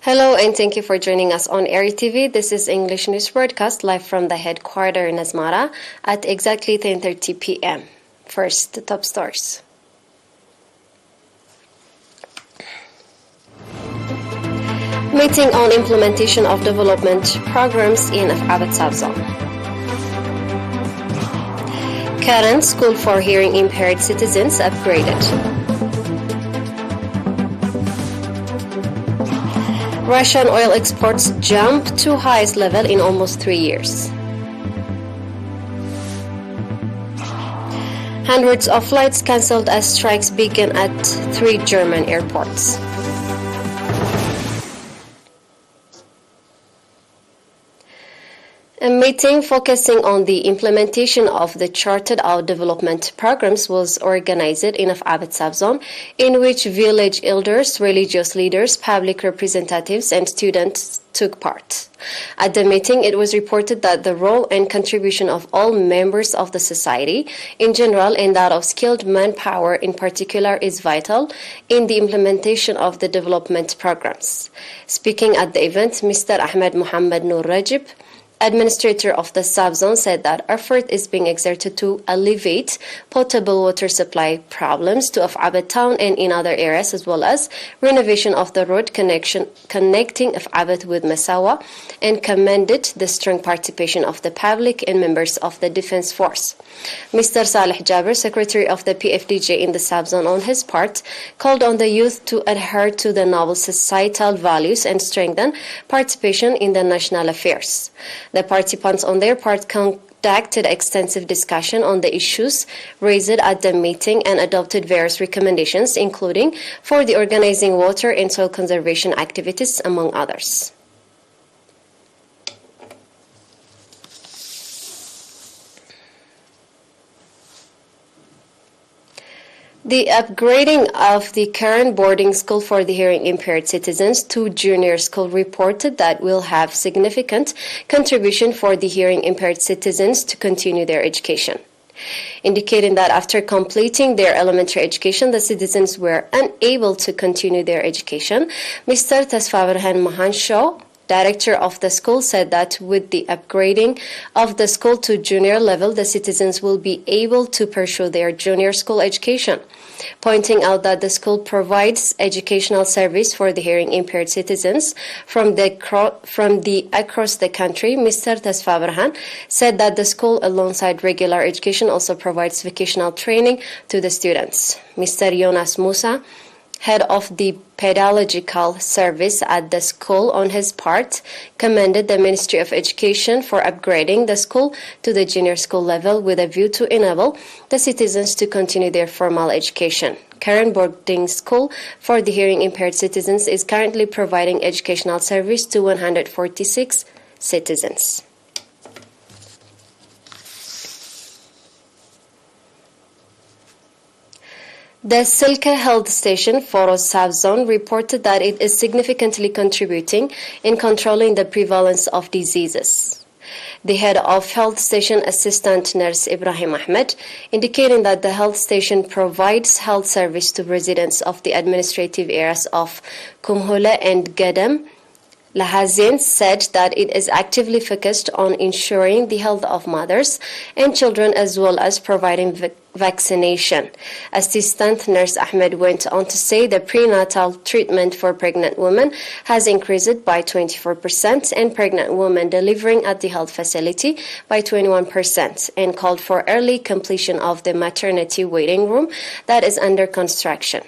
Hello and thank you for joining us on ERi-TV. This is English News Broadcast live from the headquarters in Asmara at exactly 10:30 p.m. First, the top stories. Meeting on implementation of development programs in Abad Subzone. Karen School for Hearing Impaired Citizens upgraded. Russian oil exports jump to highest level in almost 3 years. Hundreds of flights cancelled as strikes begin at 3 German airports. A meeting focusing on the implementation of the charted out development programs was organized in Abad Subzone, in which village elders, religious leaders, public representatives, and students took part. At the meeting, it was reported that the role and contribution of all members of the society in general and that of skilled manpower in particular is vital in the implementation of the development programs. Speaking at the event, Mr. Ahmed Mohammed Noor Rajib, administrator of the subzone, said that effort is being exerted to alleviate potable water supply problems to Abad town and in other areas, as well as renovation of the road connecting Abad with Massawa, and commended the strong participation of the public and members of the defense force. Mr. Saleh Jaber, secretary of the PFDJ in the subzone, on his part, called on the youth to adhere to the noble societal values and strengthen participation in the national affairs. The participants on their part conducted extensive discussion on the issues raised at the meeting and adopted various recommendations, including for the organizing water and soil conservation activities, among others. The upgrading of the current boarding school for the hearing impaired citizens to junior school reported that will have significant contribution for the hearing impaired citizens to continue their education, indicating that after completing their elementary education, the citizens were unable to continue their education. Mr. Tasfaverhan Mahanshaw, director of the school, said that with the upgrading of the school to junior level, the citizens will be able to pursue their junior school education, pointing out that the school provides educational service for the hearing impaired citizens from the across the country. Mr. Tasfaverhan said that the school, alongside regular education, also provides vocational training to the students. Mr. Jonas Musa, head of the pedagogical service at the school, on his part, commended the Ministry of Education for upgrading the school to the junior school level with a view to enable the citizens to continue their formal education. Current boarding school for the hearing impaired citizens is currently providing educational service to 146 citizens. The Silke health station for subzone reported that it is significantly contributing in controlling the prevalence of diseases. The head of health station, Assistant Nurse Ibrahim Ahmed, indicating that the health station provides health service to residents of the administrative areas of Kumhule and Gadam, Lahazin, said that it is actively focused on ensuring the health of mothers and children as well as providing vaccination. Assistant Nurse Ahmed went on to say the prenatal treatment for pregnant women has increased by 24% and pregnant women delivering at the health facility by 21%, and called for early completion of the maternity waiting room that is under construction.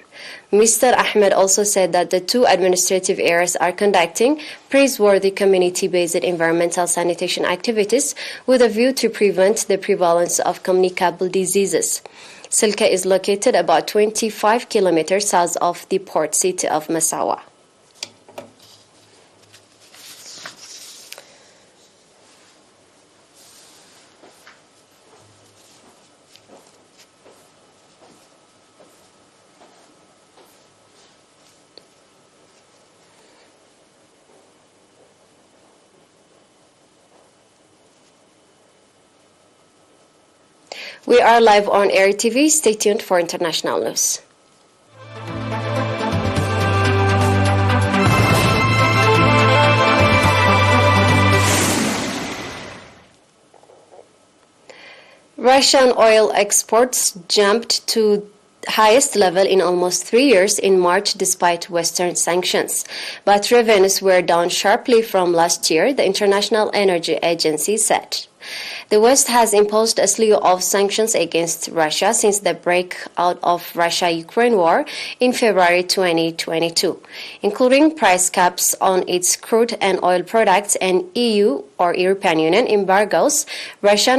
Mr. Ahmed also said that the 2 administrative areas are conducting praiseworthy community-based environmental sanitation activities with a view to prevent the prevalence of communicable diseases. Silke is located about 25 kilometers south of the port city of Massawa. We are live on ERi-TV. Stay tuned for international news. Russian oil exports jumped to highest level in almost 3 years in March despite Western sanctions. But revenues were down sharply from last year, the International Energy Agency said. The West has imposed a slew of sanctions against Russia since the breakout of Russia-Ukraine war in February 2022, including price caps on its crude and oil products and EU or European Union embargoes. Russia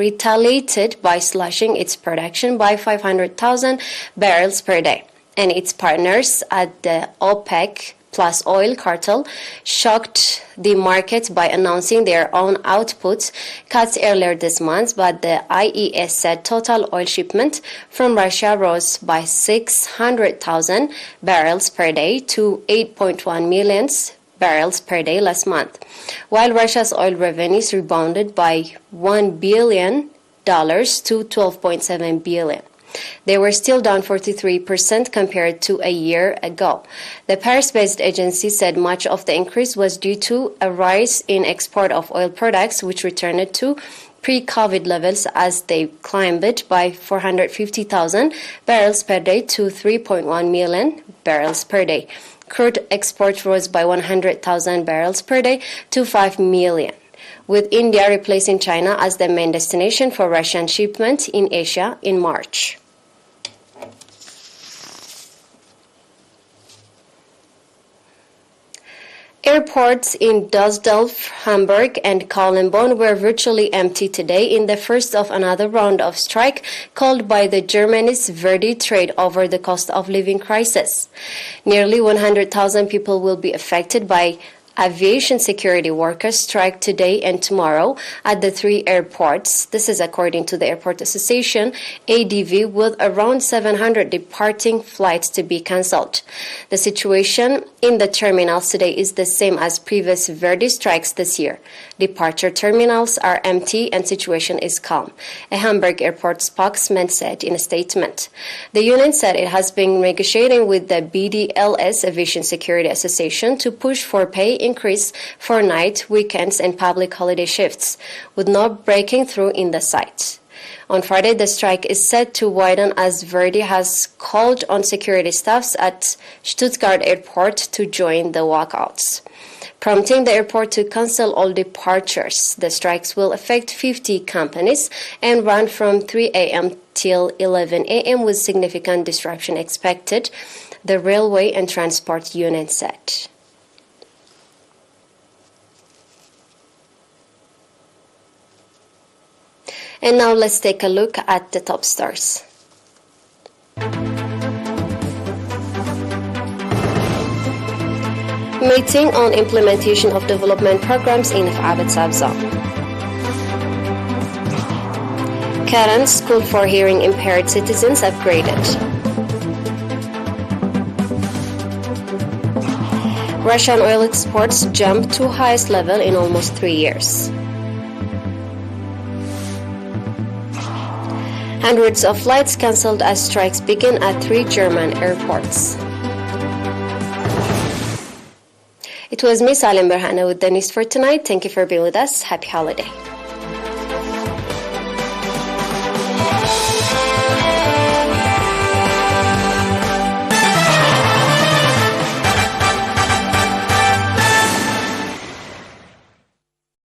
retaliated by slashing its production by 500,000 barrels per day, and its partners at the OPEC plus oil cartel shocked the market by announcing their own output cuts earlier this month, but the IEA said total oil shipment from Russia rose by 600,000 barrels per day to 8.1 million barrels per day last month, while Russia's oil revenues rebounded by $1 billion to 12.7 billion. They were still down 43% compared to a year ago. The Paris-based agency said much of the increase was due to a rise in export of oil products, which returned to pre-COVID levels as they climbed by 450,000 barrels per day to 3.1 million barrels per day. Crude export rose by 100,000 barrels per day to 5 million. With India replacing China as the main destination for Russian shipment in Asia in March. Airports in Düsseldorf, Hamburg, and Köln-Bonn were virtually empty today in the first of another round of strike called by the Germany's Verdi trade over the cost of living crisis. Nearly 100,000 people will be affected by aviation security workers strike today and tomorrow at the 3 airports. This is according to the Airport Association, ADV, with around 700 departing flights to be cancelled. The situation in the terminals today is the same as previous Verdi strikes this year. Departure terminals are empty and situation is calm, a Hamburg airport spokesman said in a statement. The union said it has been negotiating with the BDLS Aviation Security Association to push for pay increase for night, weekends, and public holiday shifts, with no breaking through in the site. On Friday, the strike is set to widen as Verdi has called on security staffs at Stuttgart Airport to join the walkouts, prompting the airport to cancel all departures. The strikes will affect 50 companies and run from 3 a.m. till 11 a.m. with significant disruption expected, the Railway and Transport Union said. And now let's take a look at the top stars. Meeting on implementation of development programs in Abed Sabza. Karen School for Hearing Impaired Citizens upgraded. Russian oil exports jumped to highest level in almost 3 years. Hundreds of flights cancelled as strikes begin at 3 German airports. It was me, Salim Berhana, with the news for tonight. Thank you for being with us. Happy holiday.